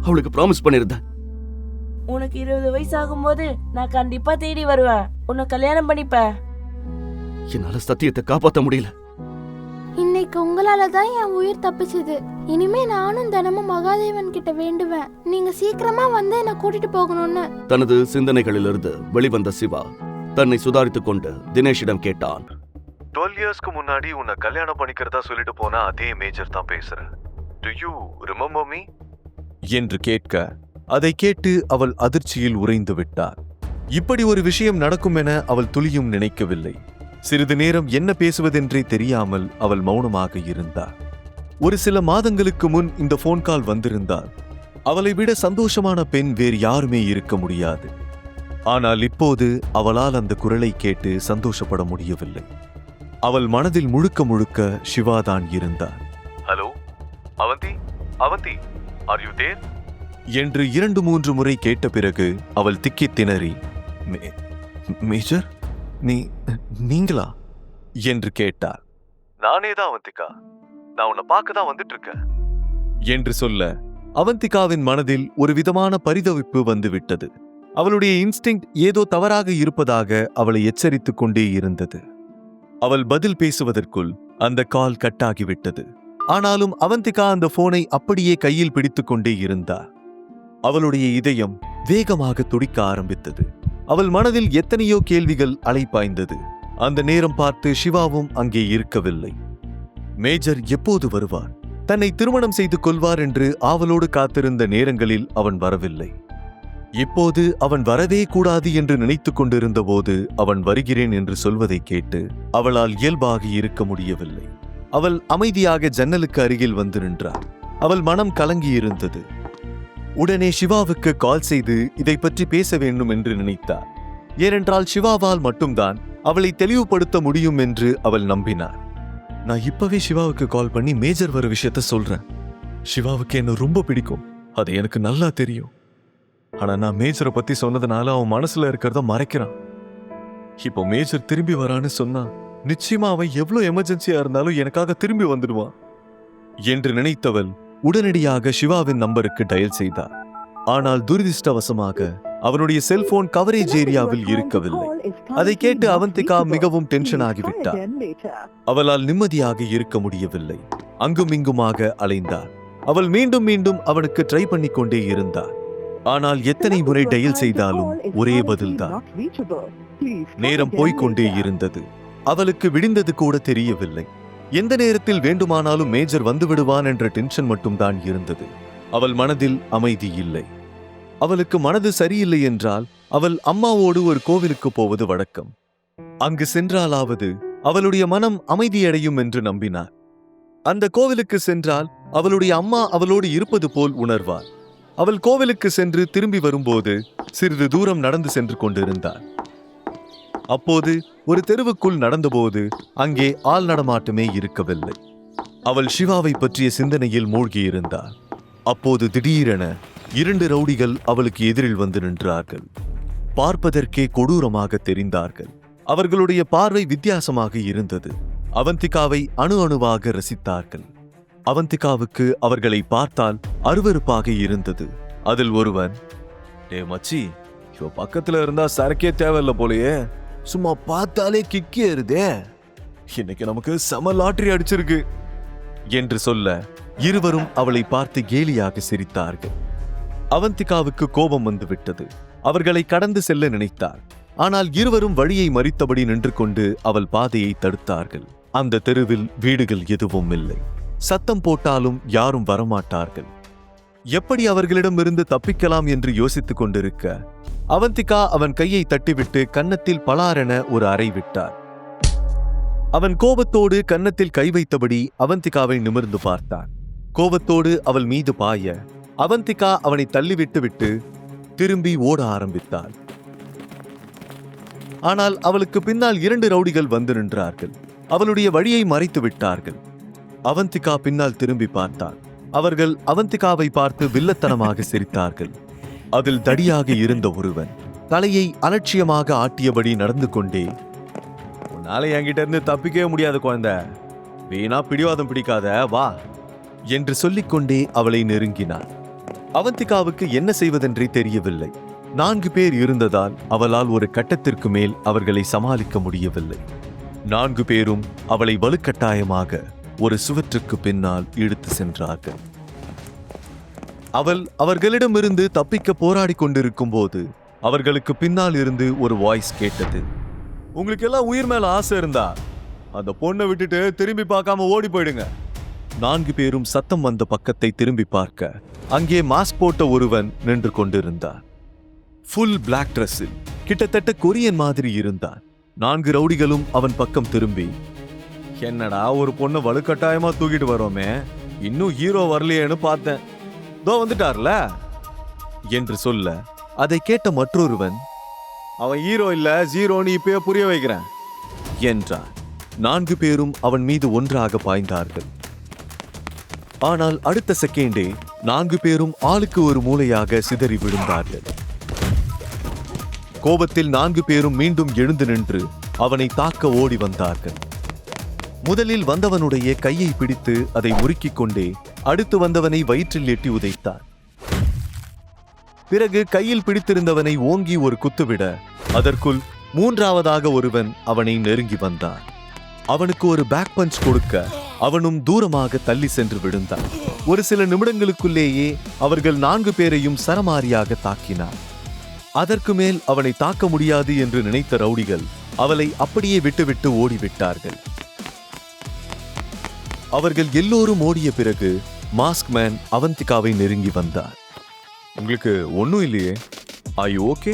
அவளுக்கு ப்ராமிஸ் பண்ணிருந்தேன். உனக்கு 20 வயசு ஆகும்போது நான் கண்டிப்பா தேடி வருவேன், உன்னை கல்யாணம் பண்ணிப்பேன். என்னால சத்தியத்தை காப்பாற்ற முடியல. இன்னைக்கு உங்களால தான் என் உயிர் தப்பிச்சது. இனிமே நானும் தினமும் மகாதேவன் கிட்ட வேண்டுவேன், நீங்க சீக்கிரமா வந்து என்ன கூட்டிட்டு போகணும்னு. தனது சிந்தனைகளிலிருந்து வெளிவந்த சிவா தன்னை சுதாரித்துக் கொண்டு தினேஷிடம் கேட்டான். 12 இயர்ஸ்க்கு முன்னாடி உன்னை கல்யாணம் பண்ணிக்கிறதா சொல்லிட்டு போனா அதே மேஜர் தான் பேசுறேன். டு யூ ரிமெம்பர் மீ என்று கேட்க, அதை கேட்டு அவள் அதிர்ச்சியில் உறைந்து விட்டார். இப்படி ஒரு விஷயம் நடக்கும் என அவள் துளியும் நினைக்கவில்லை. சிறிது நேரம் என்ன பேசுவதென்றே தெரியாமல் அவள் மௌனமாக இருந்தார். ஒரு சில மாதங்களுக்கு முன் இந்த போன் கால் வந்திருந்தால் அவளை விட சந்தோஷமான பெண் வேறு யாருமே இருக்க முடியாது. ஆனால் இப்போது அவளால் அந்த குரலை கேட்டு சந்தோஷப்பட முடியவில்லை. அவள் மனதில் முழுக்க முழுக்க சிவாதான் இருந்தார். Hello Avanthi, Avanthi, are you there என்று 2-3 முறை கேட்ட பிறகு அவள் திக்கித் திணறி, மேஜர், நீங்களா என்று கேட்டார். நானே தான் அவந்திகா, நான் உன்னை பார்க்க தான் வந்துட்டு இருக்கேன் என்று சொல்ல, அவந்திகாவின் மனதில் ஒரு விதமான பரிதவிப்பு வந்துவிட்டது. அவளுடைய இன்ஸ்டிங்க்ட் ஏதோ தவறாக இருப்பதாக அவளை எச்சரித்துக் கொண்டே இருந்தது. அவள் பதில் பேசுவதற்குள் அந்த கால் கட்டாகிவிட்டது. ஆனாலும் அவந்திகா அந்த போனை அப்படியே கையில் பிடித்துக் கொண்டே இருந்தார். அவளுடைய இதயம் வேகமாக துடிக்க ஆரம்பித்தது. அவள் மனதில் எத்தனையோ கேள்விகள் அலைப்பாய்ந்தது. அந்த நேரம் பார்த்து சிவாவும் அங்கே இருக்கவில்லை. மேஜர் எப்போது வருவார், தன்னை திருமணம் செய்து கொள்வார் என்று ஆவலோடு காத்திருந்த நேரங்களில் அவன் வரவில்லை. இப்போது அவன் வரவே கூடாது என்று நினைத்துக் கொண்டிருந்த போது அவன் வருகிறேன் என்று சொல்வதை கேட்டு அவளால் இயல்பாக இருக்க முடியவில்லை. அவள் அமைதியாக ஜன்னலுக்கு அருகில் வந்து நின்றாள். அவள் மனம் கலங்கியிருந்தது. உடனே சிவாவுக்கு கால் செய்து இதை பற்றி பேச வேண்டும் என்று நினைத்தார். ஏனென்றால் சிவாவால் மட்டும்தான் அவளை தெளிவுபடுத்த முடியும் என்று அவள் நம்பினார். நான் இப்பவே சிவாவுக்கு கால் பண்ணி மேஜர் வர விஷயத்த சொல்றேன். சிவாவுக்கு என்ன ரொம்ப பிடிக்கும், அது எனக்கு நல்லா தெரியும். ஆனா நான் மேஜரை பத்தி சொன்னதுனால அவன் மனசுல இருக்கிறத மறைக்கிறான். இப்போ மேஜர் திரும்பி வரான்னு சொன்னா நிச்சயமா அவன் எவ்வளவு எமர்ஜென்சியா இருந்தாலும் எனக்காக திரும்பி வந்துடுவான் என்று நினைத்தவள் உடனடியாக சிவாவின் நம்பருக்கு டயல் செய்தார். ஆனால் துரதிர்ஷ்டவசமாக அவனுடைய செல்போன் கவரேஜ் ஏரியாவில் இருக்கவில்லை. அதை கேட்டு அவந்திகா மிகவும் டென்ஷன் ஆகிவிட்டார். அவளால் நிம்மதியாக இருக்க முடியவில்லை. அங்கும் இங்குமாக அலைந்தார். அவள் மீண்டும் மீண்டும் அவனுக்கு ட்ரை பண்ணி கொண்டே இருந்தார். ஆனால் எத்தனை முறை டயல் செய்தாலும் ஒரே பதில்தான். நேரம் போய்கொண்டே இருந்தது. அவளுக்கு விடிந்தது கூட தெரியவில்லை. எந்த நேரத்தில் வேண்டுமானாலும் மேஜர் வந்து விடுவான் என்ற டென்ஷன் மட்டும்தான் இருந்தது. அவள் மனதில் அமைதி இல்லை. அவளுக்கு மனது சரியில்லை என்றால் அவள் அம்மாவோடு ஒரு கோவிலுக்கு போவது வழக்கம். அங்கு சென்றாலாவது அவளுடைய மனம் அமைதியடையும் என்று நம்பினார். அந்த கோவிலுக்கு சென்றால் அவளுடைய அம்மா அவளோடு இருப்பது போல் உணர்வாள். அவள் கோவிலுக்கு சென்று திரும்பி வரும்போது சிறிது தூரம் நடந்து சென்று கொண்டிருந்தாள். அப்போது ஒரு தெருவுக்குள் நடந்தபோது அங்கே ஆள் நடமாட்டமே இருக்கவில்லை. அவள் சிவாவை பற்றிய சிந்தனையில் மூழ்கியிருந்தாள். அப்போது திடீரென 2 ரவுடிகள் அவளுக்கு எதிரில் வந்து நின்றார்கள். பார்ப்பதற்கே கொடூரமாக தெரிந்தார்கள். அவர்களுடைய பார்வை வித்தியாசமாக இருந்தது. அவந்திகாவை அணு அணுவாக ரசித்தார்கள். அவந்திகாவுக்கு அவர்களை பார்த்தால் அருவருப்பாக இருந்தது. அதில் ஒருவன், டே மச்சி, இவ பக்கத்துல இருந்தா சரக்கே தேவையில்ல போலயே, சும்மா பார்த்தாலே கிக்கி ஏறுதே, இன்னைக்கு நமக்கு செம லாட்டரி அடிச்சிருக்கு என்று சொல்ல இருவரும் அவளை பார்த்து கேலியாக சிரித்தார்கள். அவந்திகாவுக்கு கோபம் வந்துவிட்டது. அவர்களை கடந்து செல்ல நினைத்தார். ஆனால் இருவரும் வழியை மறித்தபடி நின்று கொண்டு அவள் பாதையை தடுத்தார்கள். அந்த தெருவில் வீடுகள் எதுவும் இல்லை. சத்தம் போட்டாலும் யாரும் வரமாட்டார்கள். எப்படி அவர்களிடமிருந்து தப்பிக்கலாம் என்று யோசித்துக் கொண்டிருக்க அவந்திகா அவன் கையை தட்டிவிட்டு கன்னத்தில் பலாரென ஒரு அறை விட்டார். அவன் கோபத்தோடு கன்னத்தில் கை வைத்தபடி அவந்திகாவை நிமிர்ந்து பார்த்தான். கோபத்தோடு அவள் மீது பாய அவந்திகா அவனை தள்ளிவிட்டு விட்டு திரும்பி ஓட ஆரம்பித்தாள். ஆனால் அவளுக்கு பின்னால் 2 ரவுடிகள் வந்து நின்றார்கள். அவளுடைய வழியை மறைத்து விட்டார்கள். அவந்திகா பின்னால் திரும்பி பார்த்தாள். அவர்கள் அவந்திகாவை பார்த்து வில்லத்தனமாக சிரித்தார்கள். அதில் தடியாக இருந்த ஒருவன் தலையை அலட்சியமாக ஆட்டியபடி நடந்து கொண்டே, உன்னால என்கிட்ட இருந்து தப்பிக்கவே முடியாது குழந்தை, வீணா பிடிவாதம் பிடிக்காத, வா என்று சொல்லிக்கொண்டே அவளை நெருங்கினார். அவந்திகாவுக்கு என்ன செய்வதென்றே தெரியவில்லை. 4 பேர் இருந்ததால் அவளால் ஒரு கட்டத்திற்கு மேல் அவர்களை சமாளிக்க முடியவில்லை. 4 பேரும் அவளை வலுக்கட்டாயமாக ஒரு சுவற்றுக்கு பின்னால் இழுத்து சென்றார்கள். அவள் அவர்களிடமிருந்து தப்பிக்க போராடி கொண்டிருக்கும் போது அவர்களுக்கு பின்னால் இருந்து ஒரு வாய்ஸ் கேட்டது. உங்களுக்கு எல்லாம் உயிர் மேல ஆசை இருந்தா அந்த பொண்ணை விட்டுட்டு திரும்பி பார்க்காம ஓடி போயிடுங்க. 4 பேரும் சத்தம் வந்த பக்கத்தை திரும்பி பார்க்க அங்கே மாஸ்க் போட்ட ஒருவன் நின்று கொண்டிருந்தான். ஃபுல் பிளாக் ட்ரெஸ்ஸில் கிட்டத்தட்ட கொரியன் மாதிரி இருந்தான். 4 ரவுடிகளும் அவன் பக்கம் திரும்பி, என்னடா ஒரு பொண்ணை வலுக்கட்டாயமா தூக்கிட்டு வரோமே, இன்னும் ஹீரோ வரலையேன்னு பார்த்தேன், தோ வந்துட்டார்ல என்று சொல்ல அதை கேட்ட மற்றொருவன், அவன் ஹீரோ இல்ல ஜீரோன்னு இப்பயே புரிய வைக்கிறேன் என்றான். 4 பேரும் அவன் மீது ஒன்றாக பாய்ந்தார்கள். ஆனால் அடுத்த செகண்டே 4 பேரும் ஆளுக்கு ஒரு மூலையாக சிதறி விழுந்தார்கள். கோபத்தில் 4 பேரும் மீண்டும் எழுந்து நின்று அவனை தாக்க ஓடி வந்தார்கள். முதலில் வந்தவனுடைய கையை பிடித்து அதை முறுக்கிக் கொண்டே அடுத்து வந்தவனை வயிற்றில் எட்டி உதைத்தான். பிறகு கையில் பிடித்திருந்தவனை ஓங்கி ஒரு குத்துவிட அதற்குள் 3ஆவதாக ஒருவன் அவனை நெருங்கி வந்தான். அவனுக்கு ஒரு பேக் பஞ்ச் கொடுக்க அவனும் தூரமாக தள்ளி சென்று விழுந்தான். ஒரு சில நிமிடங்களுக்குள்ளேயே அவர்கள் 4 பேரையும் சரமாரியாக தாக்கினார். அதற்கு மேல் அவனை தாக்க முடியாது என்று நினைத்த ரவுடிகள் அவளை அப்படியே விட்டுவிட்டு ஓடிவிட்டார்கள். அவர்கள் எல்லோரும் ஓடிய பிறகு மாஸ்க் மேன் அவந்திகாவை நெருங்கி வந்தார். உங்களுக்கு ஒன்னும் இல்லையே, ஆர் யூ ஓகே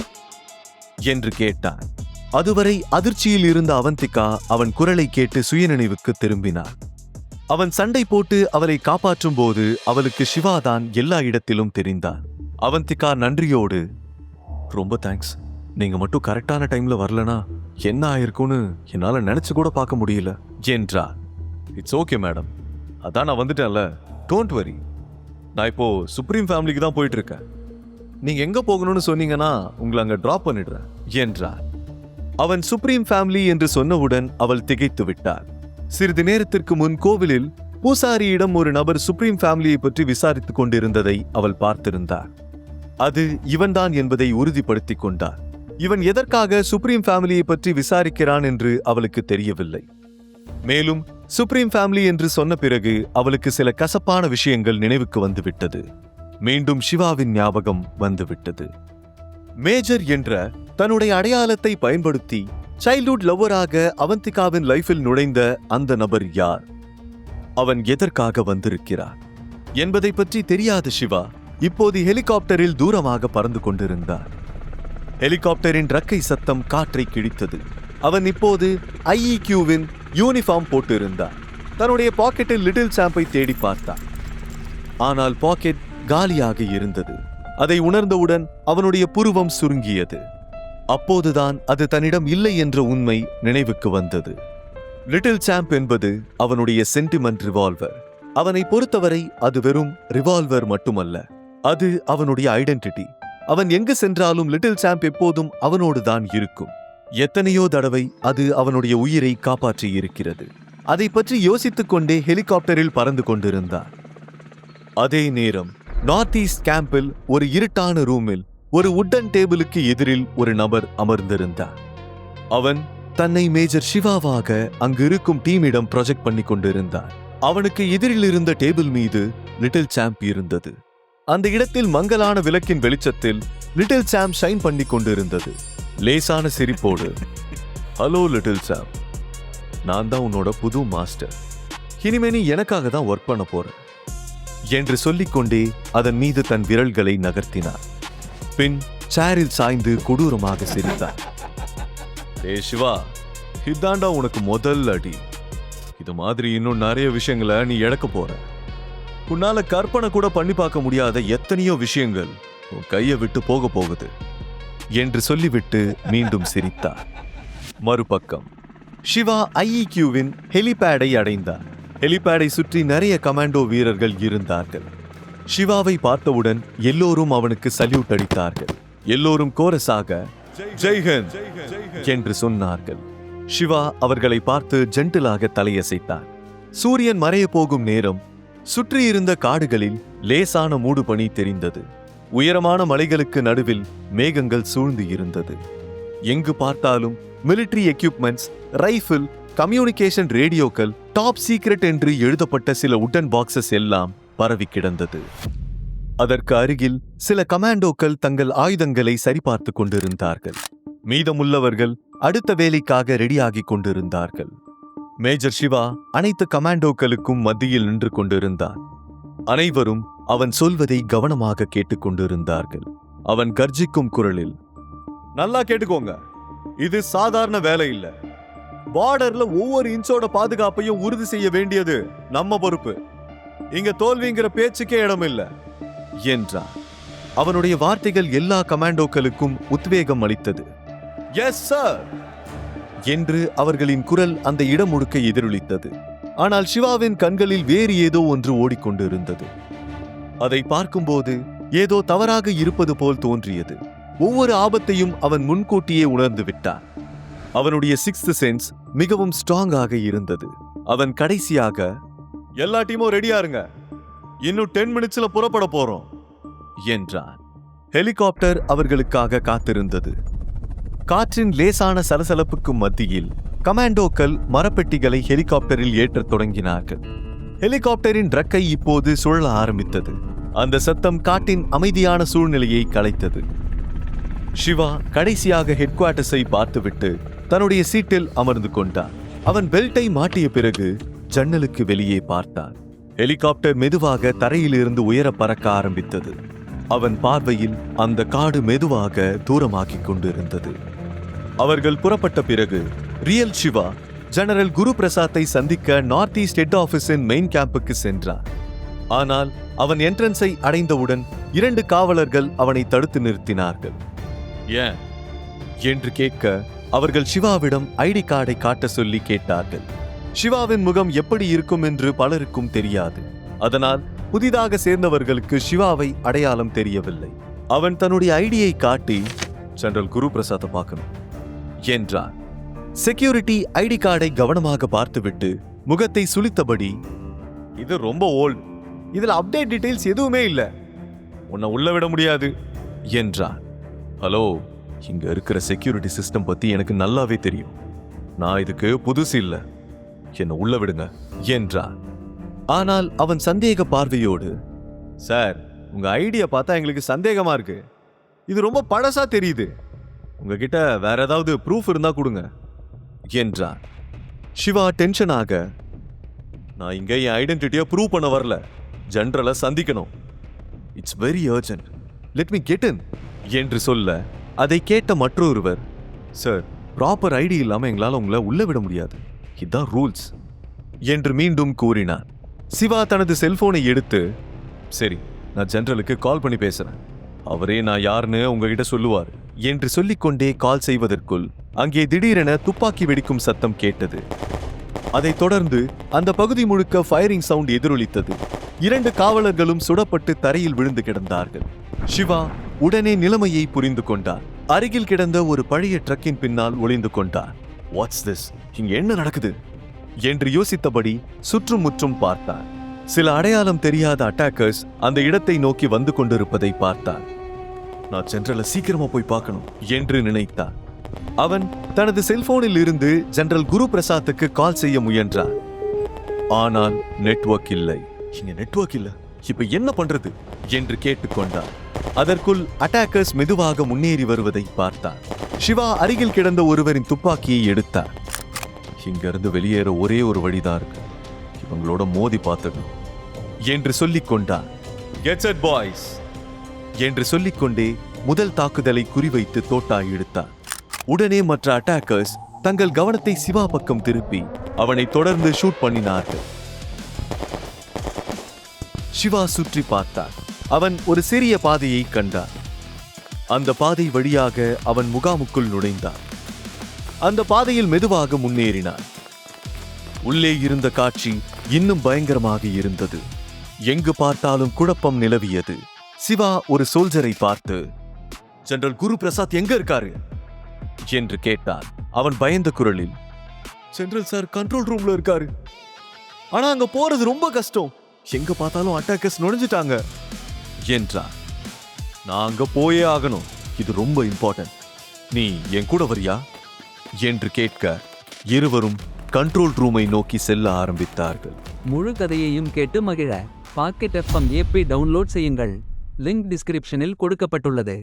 என்று கேட்டான். அதுவரை அதிர்ச்சியில் இருந்த அவந்திகா அவன் குரலை கேட்டு சுயநினைவுக்கு திரும்பினார். அவன் சண்டை போட்டு அவளை காப்பாற்றும் போது அவளுக்கு சிவாதான் எல்லா இடத்திலும் தெரிந்தான். அவந்திகா நன்றியோடு, ரொம்ப தேங்க்ஸ், நீங்க மட்டும் கரெக்டான டைம்ல வரலனா என்ன ஆயிருக்கும்னு என்னால நினைச்சு கூட பார்க்க முடியல என்றார். இட்ஸ் ஓகே மேடம், அதான் நான் வந்துட்டேன்ல, டோன்ட் வரி. நான் இப்போ சுப்ரீம் ஃபேமிலிக்கு தான் போயிட்டு இருக்கேன். நீங்க எங்க போகணும்னு சொன்னீங்கன்னா உங்களை அங்க டிராப் பண்ணிடுறேன் என்றார். அவன் சுப்ரீம் ஃபேமிலி என்று சொன்னவுடன் அவள் திகைத்து விட்டார். சிறிது நேரத்திற்கு முன் கோவிலில் பூசாரியிடம் ஒரு நபர் சுப்ரீம் ஃபேமிலியை பற்றி விசாரித்துக் கொண்டிருந்ததை அவள் பார்த்திருந்தார். அது இவன்தான் என்பதை உறுதிப்படுத்திக் கொண்டார். இவன் எதற்காக சுப்ரீம் ஃபேமிலியை பற்றி விசாரிக்கிறான் என்று அவளுக்கு தெரியவில்லை. மேலும் சுப்ரீம் ஃபேமிலி என்று சொன்ன பிறகு அவளுக்கு சில கசப்பான விஷயங்கள் நினைவுக்கு வந்துவிட்டது. மீண்டும் சிவாவின் ஞாபகம் வந்துவிட்டது. மேஜர் என்ற தன்னுடைய அடையாளத்தை பயன்படுத்தி சைல்ட்ஹுட் லவ்வராக அவந்திகாவின் லைஃபில் நுழைந்த அந்த நபர் யார்? அவன் எதற்காக வந்திருக்கிறார் என்பதை பற்றி தெரியாத சிவா இப்போது ஹெலிகாப்டரில் தூரமாக பறந்து கொண்டிருந்தார். ஹெலிகாப்டரின் ரக்கை சத்தம் காற்றை கிழித்தது. அவன் இப்போது IEQவின் யூனிஃபார்ம் போட்டு இருந்தார். தன்னுடைய பாக்கெட்டில் லிட்டில் சாம்பை தேடி பார்த்தார். ஆனால் பாக்கெட் காலியாக இருந்தது. அதை உணர்ந்தவுடன் அவனுடைய புருவம் சுருங்கியது. அப்போதுதான் அது தன்னிடம் இல்லை என்ற உண்மை நினைவுக்கு வந்தது. லிட்டில் சாம்ப் என்பது அவனுடைய சென்டிமெண்ட் ரிவால்வர். அவனை பொறுத்தவரை அது வெறும் ரிவால்வர் மட்டுமல்ல, அது அவனுடைய ஐடென்டிட்டி. அவன் எங்கு சென்றாலும் லிட்டில் சாம்ப் எப்போதும் அவனோடு தான் இருக்கும். எத்தனையோ தடவை அது அவனுடைய உயிரை காப்பாற்றி இருக்கிறது. அதை பற்றி யோசித்துக் கொண்டே ஹெலிகாப்டரில் பறந்து கொண்டிருந்தார். அதே நேரம் நார்த் ஈஸ்ட் கேம்பில் ஒரு இருட்டான ரூமில் ஒரு உட்டன் டேபிளுக்கு எதிரில் ஒரு நபர் அமர்ந்திருந்தார். அவன் தன்னை மேஜர் சிவாவாக அங்கு இருக்கும் டீமிடம் ப்ரொஜெக்ட் பண்ணி கொண்டிருந்தார். அவனுக்கு எதிரில் இருந்த டேபிள் மீது லிட்டில் சாம்ப் இருந்தது. அந்த இடத்தில் மங்கலான விளக்கின் வெளிச்சத்தில் லிட்டில் சாம்ப் ஷைன் பண்ணி கொண்டிருந்தது. லேசான சிரிப்போடு, ஹலோ லிட்டில் சாம்ப், நான் தான் உன்னோட புது மாஸ்டர். இனிமே நீ எனக்காக தான் ஒர்க் பண்ண போற என்று சொல்லிக்கொண்டே அதன் மீது தன் விரல்களை நகர்த்தினார். பின் சேரில் சாய்ந்து கொடூரமாக சிரித்தார். ஏ சிவா, இதாண்டா உனக்கு முதல் அடி. இது மாதிரி இன்னும் நிறைய விஷயங்களை நீ இழக்க போற. உன்னால கற்பனை கூட பண்ணி பார்க்க முடியாத எத்தனையோ விஷயங்கள் உன் கையை விட்டு போக போகுது என்று சொல்லிவிட்டு மீண்டும் சிரித்தார். மறுபக்கம் சிவா IEQவின் ஹெலிபேடை அடைந்தார். ஹெலிபேடை சுற்றி நிறைய கமாண்டோ வீரர்கள் இருந்தார்கள். சிவாவை பார்த்தவுடன் எல்லோரும் அவனுக்கு சல்யூட் அடித்தார்கள். எல்லோரும் கோரஸாக ஜெய்ஹிந்த் என்று சொன்னார்கள். சிவா அவர்களை பார்த்து ஜென்டிலாக தலையசைத்தார். சூரியன் மறைய போகும் நேரம். சுற்றியிருந்த காடுகளில் லேசான மூடுபனி தெரிந்தது. உயரமான மலைகளுக்கு நடுவில் மேகங்கள் சூழ்ந்து இருந்தது. எங்கு பார்த்தாலும் மிலிட்டரி எக்யூப்மெண்ட்ஸ், ரைஃபிள், கம்யூனிகேஷன் ரேடியோக்கள், டாப் சீக்ரெட் என்று எழுதப்பட்ட சில உட்டன் பாக்ஸஸ் எல்லாம் பரவி கிடந்தது. அதற்கு அருகில் சில கமாண்டோக்கள் தங்கள் ஆயுதங்களை சரிபார்த்து கொண்டிருந்தார்கள். மீதமுள்ளவர்கள் அடுத்த வேலைக்காக ரெடியாகிக் கொண்டிருந்தார்கள். மேஜர் சிவா அனைத்து கமாண்டோக்களுக்கும் மத்தியில் நின்று கொண்டிருந்தார். அனைவரும் அவன் சொல்வதை கவனமாக கேட்டுக்கொண்டிருந்தார்கள். அவன் கர்ஜிக்கும் குரலில், நல்லா கேட்டுக்கோங்க, இது சாதாரண வேலை இல்ல. பார்டர்ல ஒவ்வொரு இன்ச்சோட பாதுகாப்பையும் உறுதி செய்ய வேண்டியது நம்ம பொறுப்பு. இங்க தோல்விங்கிற பேச்சுக்கே இடம் இல்ல என்றார். அவனுடைய வார்த்தைகள் எல்லா கமாண்டோக்களுக்கும் உத்வேகம் அளித்தது. எஸ் சார் என்று அவர்களின் குரல் அந்த இடம் முழுக்க எதிரொலித்தது. ஆனால் சிவாவின் கண்களில் வேறு ஏதோ ஒன்று ஓடிக்கொண்டிருந்தது. அதை பார்க்கும்போது ஏதோ தவறாக இருப்பது போல் தோன்றியது. ஒவ்வொரு ஆபத்தையும் அவன் முன்கூட்டியே உணர்ந்து விட்டான். அவனுடைய சிக்ஸ்த் சென்ஸ் மிகவும் ஸ்ட்ராங்காக இருந்தது. அவன் கடைசியாக, எல்லா டீமும் ரெடியா இருங்க, இன்னும் 10 மினிட்ஸ்ல புறப்பட போறோம் என்றான். ஹெலிகாப்டர் அவர்களுக்காக காத்திருந்தது. காற்றின் லேசான சலசலப்புக்கு மத்தியில் கமாண்டோக்கள் மரப்பெட்டிகளை ஹெலிகாப்டரில் ஏற்றத் தொடங்கினார்கள். ஹெலிகாப்டரின் ரெக்கை இப்போது சுழல ஆரம்பித்தது. அந்த சத்தம் காட்டின் அமைதியான சூழ்நிலையை கலைத்தது. சிவா கடைசியாக ஹெட் குவார்ட்டர்ஸை பார்த்துவிட்டு தன்னுடைய சீட்டில் அமர்ந்து கொண்டான். அவன் பெல்ட்டை மாட்டிய பிறகு ஜன்னலுக்கு வெளியே பார்த்தான். ஹெலிகாப்டர் மெதுவாக தரையிலிருந்து உயர பறக்க ஆரம்பித்தது. அவன் பார்வையில் அந்த காடு மெதுவாக தூரமாகிக் கொண்டிருந்தது. அவர்கள் புறப்பட்ட பிறகு ரியல் சிவா ஜெனரல் குரு பிரசாத்தை சந்திக்க நார்த் ஈஸ்ட் ஹெட் ஆபீஸின் மெயின் கேம்புக்கு சென்றான். ஆனால் அவன் என்ட்ரன்ஸை அடைந்தவுடன் 2 காவலர்கள் அவனை தடுத்து நிறுத்தினார்கள். ஏன் என்று கேட்க அவர்கள் சிவாவிடம் ஐடி கார்டை காட்ட சொல்லி கேட்டார்கள். சிவாவின் முகம் எப்படி இருக்கும் என்று பலருக்கும் தெரியாது. அதனால் புதிதாக சேர்ந்தவர்களுக்கு சிவாவை அடையாளம் தெரியவில்லை. அவன் தன்னுடைய ஐடியை காட்டி, ஜெனரல் குரு பிரசாத்தை பார்க்கணும் என்றான். செக்யூரிட்டி ஐடி கார்டை கவனமாக பார்த்துவிட்டு முகத்தை சுளித்தபடி, இது ரொம்ப ஓல்ட், இதுல அப்டேட் டீடைல்ஸ் எதுவுமே இல்ல, உன்னை உள்ள விட முடியாது என்றான். ஹலோ, இங்க இருக்கிற செக்யூரிட்டி சிஸ்டம் பத்தி எனக்கு நல்லாவே தெரியும், நான் இதுக்கு புதுசு இல்ல, என்னை உள்ள விடுங்க என்றான். ஆனால் அவன் சந்தேக பார்வையோடு, சார் உங்க ஐடியா பார்த்தா எங்களுக்கு சந்தேகமா இருக்கு, இது ரொம்ப பழசா தெரியுது, உங்ககிட்ட வேற ஏதாவது ப்ரூஃப் இருந்தா கொடுங்க என்றான். சிவா டென்ஷனாக, நான் இங்க என் ஐடென்டிட்டியை ப்ரூவ் பண்ண வரல, ஜெனரலை சந்திக்கணும், it's very urgent, let me get in என்று சொல்ல அதை கேட்ட மற்றொருவர், சார் ப்ராப்பர் ஐடி இல்லாம எங்களால் உங்களை உள்ள விட முடியாது, இதுதான் ரூல்ஸ் என்று மீண்டும் கூறினார். சிவா தனது செல்போனை எடுத்து, சரி நான் ஜெனரலுக்கு கால் பண்ணி பேசுறேன், அவரே நான் யாருன்னு உங்ககிட்ட சொல்லுவார் என்று சொல்லிக்கொண்டே கால் செய்வதற்குள் அங்கே திடீரென துப்பாக்கி வெடிக்கும் சத்தம் கேட்டது. அதைத் தொடர்ந்து அந்த பகுதி முழுக்க ஃபயரிங் சவுண்ட் எதிரொலித்தது. 2 காவலர்களும் சுடப்பட்டு தரையில் விழுந்து கிடந்தார்கள். சிவா உடனே நிலைமையை புரிந்து கொண்டார். அருகில் கிடந்த ஒரு பழைய ட்ரக்கின் பின்னால் ஒளிந்து கொண்டார். வாட்ஸ் திஸ், இங்க என்ன நடக்குது என்று யோசித்தபடி சுற்றும் முற்றும் பார்த்தார். சில அடையாளம் தெரியாத அட்டாக்கர்ஸ் அந்த இடத்தை நோக்கி வந்து கொண்டிருப்பதை பார்த்தார். நான் ஜெனரலை சீக்கிரமா போய் பார்க்கணும் என்று நினைத்தார். அவன் தனது செல்போனில் இருந்து ஜெனரல் குரு பிரசாத்துக்கு கால் செய்ய முயன்றார். ஆனால் நெட்வொர்க் இல்லை. இங்க நெட்வொர்க் இல்ல, இப்ப என்ன பண்றது என்று கேட்டுக்கொண்டார். அதற்குள் அட்டாக்கர்ஸ் மெதுவாக முன்னேறி வருவதை பார்த்தார். சிவா அருகில் கிடந்த ஒருவரின் துப்பாக்கியை எடுத்தார். இங்கிருந்து வெளியேற ஒரே ஒரு வழிதான் இருக்கு, இவங்களோட மோதி பார்த்துடணும் என்று சொல்லிக் கொண்டார். கெட்ஸ் இட் பாய்ஸ் என்று சொல்லிக்கொண்டே முதல் தாக்குதலை குறிவைத்து தோட்டா எடுத்தார். உடனே மற்ற அட்டாக்கர்ஸ் தங்கள் கவனத்தை சிவா பக்கம் திருப்பி அவனை தொடர்ந்து ஷூட் பண்ணினார்கள். சிவா சுற்றி பார்த்தார். அவன் ஒரு சிறிய பாதையை கண்டார். அந்த பாதை வழியாக அவன் முகாமுக்குள் நுழைந்தார். அந்த பாதையில் மெதுவாக முன்னேறினார். உள்ளே இருந்த காட்சி இன்னும் பயங்கரமாக இருந்தது. எங்கு பார்த்தாலும் குழப்பம் நிலவியது. சிவா ஒரு சோல்ஜரை பார்த்து, ஜெனரல் குரு பிரசாத் எங்க இருக்காரு என்று கேட்டார். அவன் பயந்த குரலில், ஜெனரல் சார் கண்ட்ரோல் ரூம்ல இருக்காரு, ஆனா அங்க போறது ரொம்ப கஷ்டம், எங்க பார்த்தாலும் அட்டாக்கர்ஸ் நுழைஞ்சிட்டாங்க என்றார். நாங்க போயே ஆகணும், இது ரொம்ப இம்பார்ட்டன்ட். நீ என் கூட வரியா என்று கேட்க இருவரும் கண்ட்ரோல் ரூமை நோக்கி செல்ல ஆரம்பித்தார்கள். முழு கதையையும் கேட்டு மகிழ பாக்கெட் FM ஆப்பை டவுன்லோட் செய்யுங்கள். லிங்க் டிஸ்கிரிப்ஷனில் கொடுக்கப்பட்டுள்ளது.